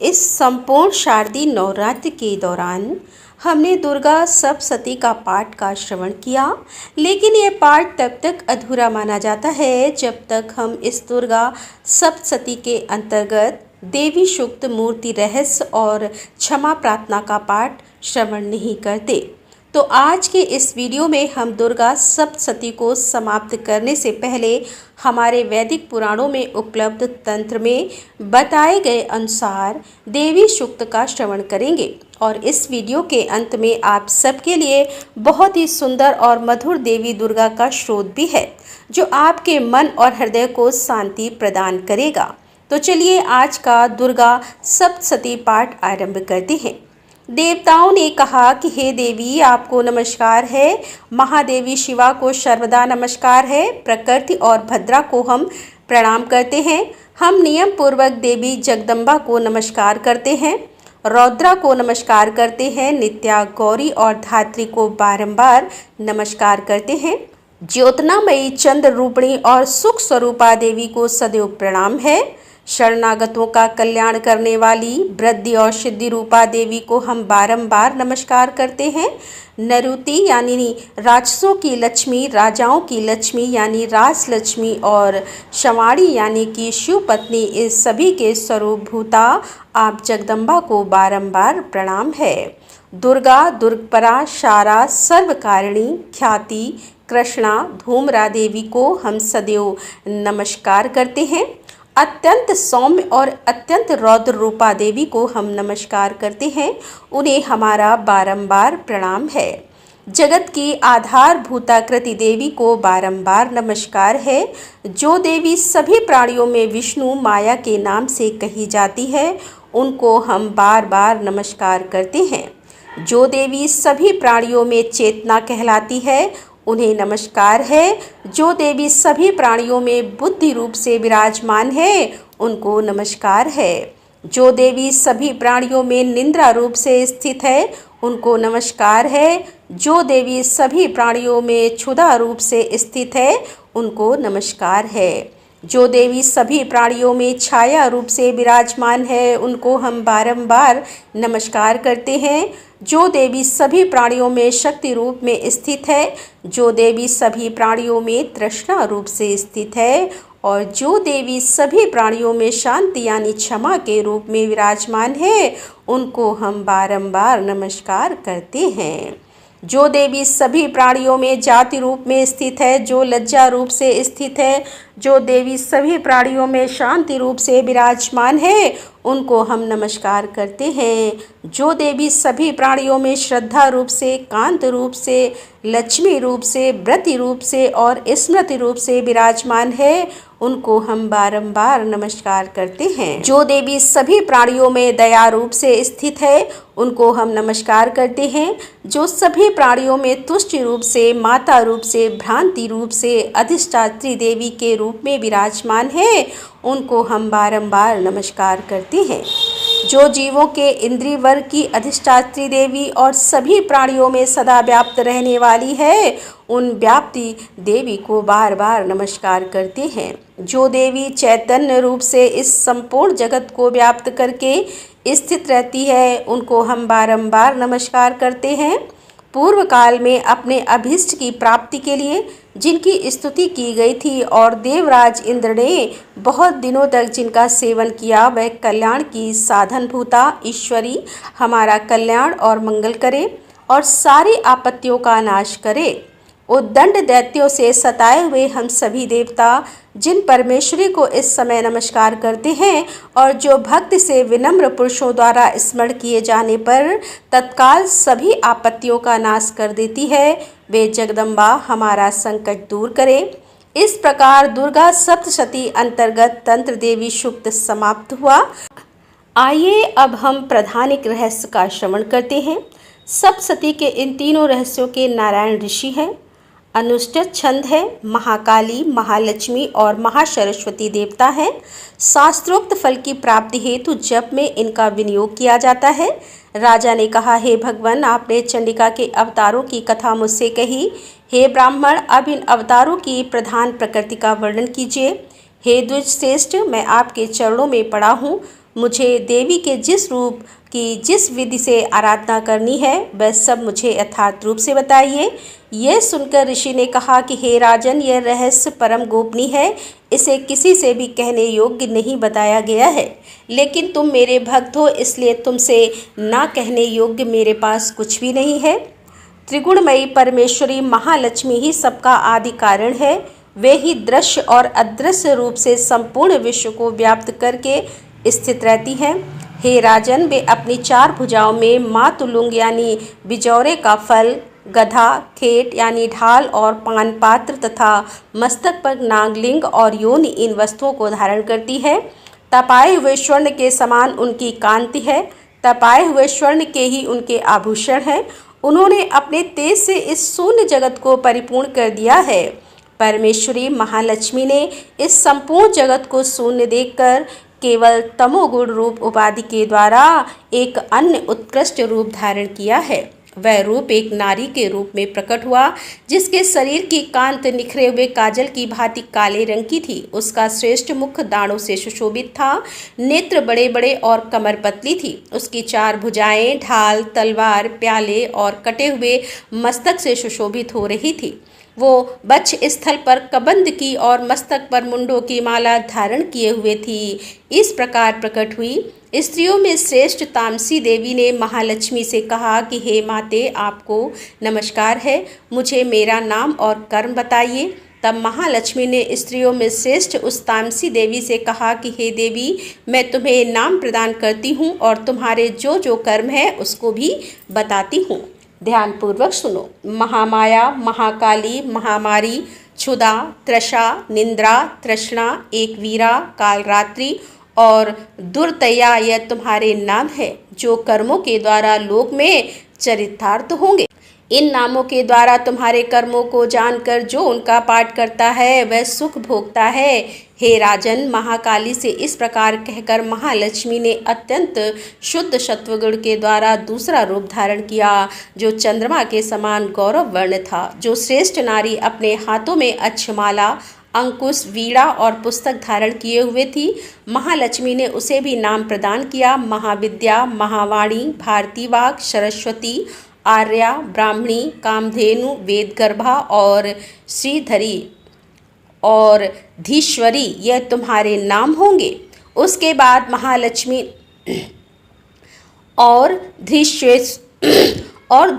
इस संपूर्ण शारदीय नवरात्र के दौरान हमने दुर्गा सप्तशती का पाठ का श्रवण किया, लेकिन ये पाठ तब तक अधूरा माना जाता है जब तक हम इस दुर्गा सप्तशती के अंतर्गत देवी सूक्त, मूर्ति रहस्य और क्षमा प्रार्थना का पाठ श्रवण नहीं करते। तो आज के इस वीडियो में हम दुर्गा सप्तशती को समाप्त करने से पहले हमारे वैदिक पुराणों में उपलब्ध तंत्र में बताए गए अनुसार देवी सूक्त का श्रवण करेंगे और इस वीडियो के अंत में आप सबके लिए बहुत ही सुंदर और मधुर देवी दुर्गा का स्रोत भी है जो आपके मन और हृदय को शांति प्रदान करेगा। तो चलिए आज का दुर्गा सप्तशती पाठ आरंभ करते हैं। देवताओं ने कहा कि हे देवी, आपको नमस्कार है। महादेवी शिवा को सर्वदा नमस्कार है। प्रकृति और भद्रा को हम प्रणाम करते हैं। हम नियम पूर्वक देवी जगदम्बा को नमस्कार करते हैं, रौद्रा को नमस्कार करते हैं, नित्या, गौरी और धात्री को बारंबार नमस्कार करते हैं। ज्योत्नामयी, चंद्र रूपिणी और सुख स्वरूपा देवी को सदैव प्रणाम है। शरणागतों का कल्याण करने वाली वृद्धि और सिद्धि रूपा देवी को हम बारंबार नमस्कार करते हैं। नरुति यानी राक्षसों की लक्ष्मी, राजाओं की लक्ष्मी यानी राज लक्ष्मी और शवाणी यानी कि शिव पत्नी, इस सभी के स्वरूप भूता आप जगदम्बा को बारंबार प्रणाम है। दुर्गा, दुर्गपरा, शारा, सर्वकारिणी, ख्याति, कृष्णा, धूमरा देवी को हम सदैव नमस्कार करते हैं। अत्यंत सौम्य और अत्यंत रौद्र रूपा देवी को हम नमस्कार करते हैं, उन्हें हमारा बारंबार प्रणाम है। जगत की आधारभूताकृति देवी को बारंबार नमस्कार है। जो देवी सभी प्राणियों में विष्णु माया के नाम से कही जाती है, उनको हम बार बार नमस्कार करते हैं। जो देवी सभी प्राणियों में चेतना कहलाती है, उन्हें नमस्कार है। जो देवी सभी प्राणियों में बुद्धि रूप से विराजमान है, उनको नमस्कार है। जो देवी सभी प्राणियों में निंद्रा रूप से स्थित है, उनको नमस्कार है। जो देवी सभी प्राणियों में क्षुधा रूप से स्थित है, उनको नमस्कार है। जो देवी सभी प्राणियों में छाया रूप से विराजमान है, उनको हम बारंबार नमस्कार करते हैं। जो देवी सभी प्राणियों में शक्ति रूप में स्थित है, जो देवी सभी प्राणियों में तृष्णा रूप से स्थित है और जो देवी सभी प्राणियों में शांति यानी क्षमा के रूप में विराजमान है, उनको हम बारंबार नमस्कार करते हैं। जो देवी सभी प्राणियों में जाति रूप में स्थित है, जो लज्जा रूप से स्थित है, जो देवी सभी प्राणियों में शांति रूप से विराजमान है, उनको हम नमस्कार करते हैं। जो देवी सभी प्राणियों में श्रद्धा रूप से, कांत रूप से, लक्ष्मी रूप से, व्रति रूप से और स्मृति रूप से विराजमान है, उनको हम बारंबार नमस्कार करते हैं। जो देवी सभी प्राणियों में दया रूप से स्थित है, उनको हम नमस्कार करते हैं। जो सभी प्राणियों में तुष्टि रूप से, माता रूप से, भ्रांति रूप से, अधिष्ठात्री देवी के रूप में विराजमान है, उनको हम बारंबार नमस्कार करते हैं। जो जीवों के इंद्रिय वर्ग की अधिष्ठात्री देवी और सभी प्राणियों में सदा व्याप्त रहने वाली है, उन व्याप्ति देवी को बार बार नमस्कार करते हैं। जो देवी चैतन्य रूप से इस संपूर्ण जगत को व्याप्त करके स्थित रहती है, उनको हम बारंबार नमस्कार करते हैं। पूर्व काल में अपने अभीष्ट की प्राप्ति के लिए जिनकी स्तुति की गई थी और देवराज इंद्र ने बहुत दिनों तक जिनका सेवन किया, वह कल्याण की साधन भूता ईश्वरी हमारा कल्याण और मंगल करे और सारी आपत्तियों का नाश करे। उद्दंड दैत्यों से सताए हुए हम सभी देवता जिन परमेश्वरी को इस समय नमस्कार करते हैं और जो भक्ति से विनम्र पुरुषों द्वारा स्मरण किए जाने पर तत्काल सभी आपत्तियों का नाश कर देती है, वे जगदम्बा हमारा संकट दूर करे। इस प्रकार दुर्गा सप्तशती अंतर्गत तंत्र देवी सूक्त समाप्त हुआ। आइए अब हम प्रधानिक रहस्य का श्रवण करते हैं। सप्तशती के इन तीनों रहस्यों के नारायण ऋषि हैं, अनुष्ठित छंद है, महाकाली, महालक्ष्मी और महासरस्वती देवता है। शास्त्रोक्त फल की प्राप्ति हेतु जप में इनका विनियोग किया जाता है। राजा ने कहा, हे भगवान, आपने चंडिका के अवतारों की कथा मुझसे कही। हे ब्राह्मण, अब इन अवतारों की प्रधान प्रकृति का वर्णन कीजिए। हे द्विज श्रेष्ठ, मैं आपके चरणों में पड़ा हूँ, मुझे देवी के जिस रूप की जिस विधि से आराधना करनी है वह सब मुझे यथार्थ रूप से बताइए। यह सुनकर ऋषि ने कहा कि हे राजन, यह रहस्य परम गोपनीय है, इसे किसी से भी कहने योग्य नहीं बताया गया है। लेकिन तुम मेरे भक्त हो, इसलिए तुमसे ना कहने योग्य मेरे पास कुछ भी नहीं है। त्रिगुणमयी परमेश्वरी महालक्ष्मी ही सबका आदि कारण है। वे ही दृश्य और अदृश्य रूप से संपूर्ण विश्व को व्याप्त करके स्थित रहती हैं। हे राजन, वे अपनी 4 भुजाओं में मातुलुंग यानी बिजौरे का फल, गधा, खेट यानी ढाल और पान पात्र तथा मस्तक पर नागलिंग और योनि इन वस्तुओं को धारण करती है। तपाए हुए स्वर्ण के समान उनकी कांति है। तपाए हुए स्वर्ण के ही उनके आभूषण हैं। उन्होंने अपने तेज से इस शून्य जगत को परिपूर्ण कर दिया है। परमेश्वरी महालक्ष्मी ने इस संपूर्ण जगत को शून्य देखकर केवल तमोगुण रूप उपाधि के द्वारा एक अन्य उत्कृष्ट रूप धारण किया है। वह रूप एक नारी के रूप में प्रकट हुआ, जिसके शरीर की कांत निखरे हुए काजल की भांति काले रंग की थी। उसका श्रेष्ठ मुख दाणों से सुशोभित था, नेत्र बड़े बड़े और कमर पतली थी। उसकी 4 भुजाएं ढाल, तलवार, प्याले और कटे हुए मस्तक से सुशोभित हो रही थी। वो वक्ष स्थल पर कबंध की और मस्तक पर मुंडों की माला धारण किए हुए थी। इस प्रकार प्रकट हुई। स्त्रियों में श्रेष्ठ तामसी देवी ने महालक्ष्मी से कहा कि हे माते, आपको नमस्कार है, मुझे मेरा नाम और कर्म बताइए। तब महालक्ष्मी ने स्त्रियों में श्रेष्ठ उस तामसी देवी से कहा कि हे देवी, मैं तुम्हें नाम प्रदान करती हूँ और तुम्हारे जो जो कर्म है उसको भी बताती हूँ। ध्यानपूर्वक सुनो। महामाया, महाकाली, महामारी, क्षुधा, त्रषा, निंद्रा, तृष्णा, एकवीरा, कालरात्रि और दुर्तया यह तुम्हारे नाम है, जो कर्मों के द्वारा लोक में चरितार्थ होंगे। इन नामों के द्वारा तुम्हारे कर्मों को जानकर जो उनका पाठ करता है वह सुख भोगता है। हे राजन, महाकाली से इस प्रकार कहकर महालक्ष्मी ने अत्यंत शुद्ध सत्वगुण के द्वारा दूसरा रूप धारण किया, जो चंद्रमा के समान गौरव वर्ण था। जो श्रेष्ठ नारी अपने हाथों में अक्षमाला, अंकुश, वीणा और पुस्तक धारण किए हुए थी, महालक्ष्मी ने उसे भी नाम प्रदान किया। महाविद्या, महावाणी, भारतीवाग, सरस्वती, आर्या, ब्राह्मणी, कामधेनु, वेदगर्भा और श्रीधरी और धीश्वरी यह तुम्हारे नाम होंगे। उसके बाद महालक्ष्मी और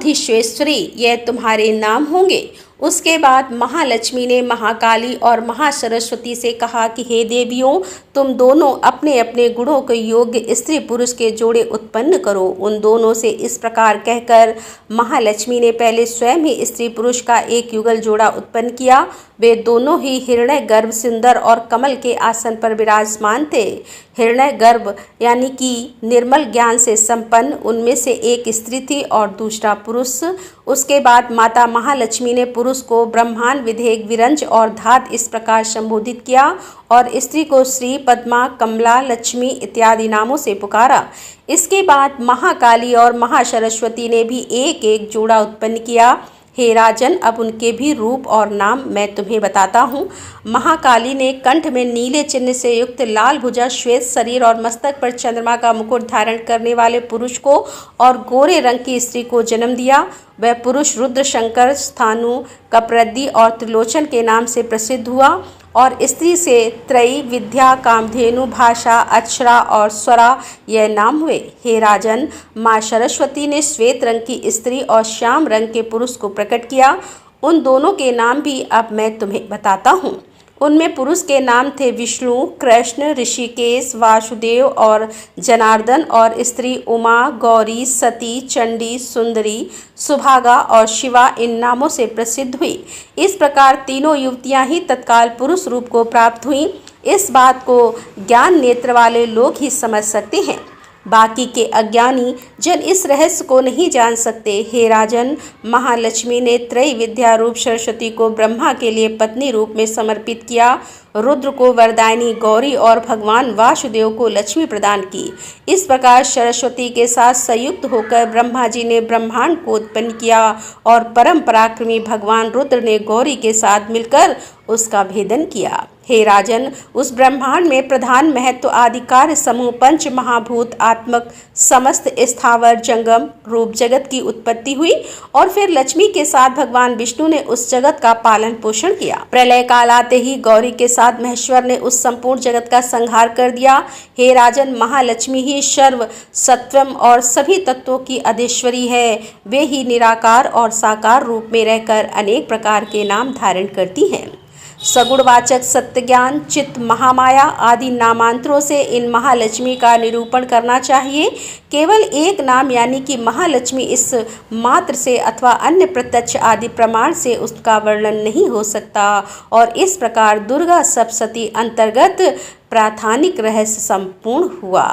धीश्वेश्वरी यह तुम्हारे नाम होंगे। उसके बाद महालक्ष्मी ने महाकाली और महासरस्वती से कहा कि हे देवियों, तुम दोनों अपने अपने गुणों के योग्य स्त्री पुरुष के जोड़े उत्पन्न करो। उन दोनों से इस प्रकार कहकर महालक्ष्मी ने पहले स्वयं ही स्त्री पुरुष का एक युगल जोड़ा उत्पन्न किया। वे दोनों ही हिरण्य गर्भ, सुंदर और कमल के आसन पर विराजमान थे। हिरण्य गर्भ यानी कि निर्मल ज्ञान से संपन्न, उनमें से एक स्त्री थी और दूसरा पुरुष। उसके बाद माता महालक्ष्मी ने पुरुष को ब्रह्मांड, विधेक, विरंज और धात इस प्रकार संबोधित किया और स्त्री को श्री, पद्मा, कमला, लक्ष्मी इत्यादि नामों से पुकारा। इसके बाद महाकाली और महासरस्वती ने भी एक एक जोड़ा उत्पन्न किया। हे राजन, अब उनके भी रूप और नाम मैं तुम्हें बताता हूँ। महाकाली ने कंठ में नीले चिन्ह से युक्त लाल भुजा, श्वेत शरीर और मस्तक पर चंद्रमा का मुकुट धारण करने वाले पुरुष को और गोरे रंग की स्त्री को जन्म दिया। वह पुरुष रुद्र, शंकर, स्थानु, कप्रद्दी और त्रिलोचन के नाम से प्रसिद्ध हुआ और स्त्री से त्रयी, विद्या, कामधेनु, भाषा, अक्षरा और स्वरा यह नाम हुए। हे राजन, माँ सरस्वती ने श्वेत रंग की स्त्री और श्याम रंग के पुरुष को प्रकट किया। उन दोनों के नाम भी अब मैं तुम्हें बताता हूँ। उनमें पुरुष के नाम थे विष्णु, कृष्ण, ऋषिकेश, वासुदेव और जनार्दन और स्त्री उमा, गौरी, सती, चंडी, सुंदरी, सुभागा और शिवा इन नामों से प्रसिद्ध हुई। इस प्रकार तीनों युवतियां ही तत्काल पुरुष रूप को प्राप्त हुईं। इस बात को ज्ञान नेत्र वाले लोग ही समझ सकते हैं, बाकी के अज्ञानी जन इस रहस्य को नहीं जान सकते। हे राजन, महालक्ष्मी ने त्रय विद्या रूप सरस्वती को ब्रह्मा के लिए पत्नी रूप में समर्पित किया, रुद्र को वरदायिनी गौरी और भगवान वासुदेव को लक्ष्मी प्रदान की। इस प्रकार सरस्वती के साथ संयुक्त होकर ब्रह्मा जी ने ब्रह्मांड को उत्पन्न किया और परम पराक्रमी भगवान रुद्र ने गौरी के साथ मिलकर उसका भेदन किया। हे राजन, उस ब्रह्मांड में प्रधान महत्व आदि कार्य समूह पंच महाभूत आत्मक समस्त स्थावर जंगम रूप जगत की उत्पत्ति हुई और फिर लक्ष्मी के साथ भगवान विष्णु ने उस जगत का पालन पोषण किया। प्रलय काल आते ही गौरी के साथ महेश्वर ने उस संपूर्ण जगत का संहार कर दिया। हे राजन, महालक्ष्मी ही सर्व सत्वम और सभी तत्वों की अधीश्वरी है। वे ही निराकार और साकार रूप में रहकर अनेक प्रकार के नाम धारण करती हैं। सगुणवाचक, सत्य ज्ञान, चित्त, महामाया आदि नामांतरों से इन महालक्ष्मी का निरूपण करना चाहिए। केवल एक नाम यानी कि महालक्ष्मी इस मात्र से अथवा अन्य प्रत्यक्ष आदि प्रमाण से उसका वर्णन नहीं हो सकता और इस प्रकार दुर्गा सप्तशती अंतर्गत प्राथानिक रहस्य संपूर्ण हुआ।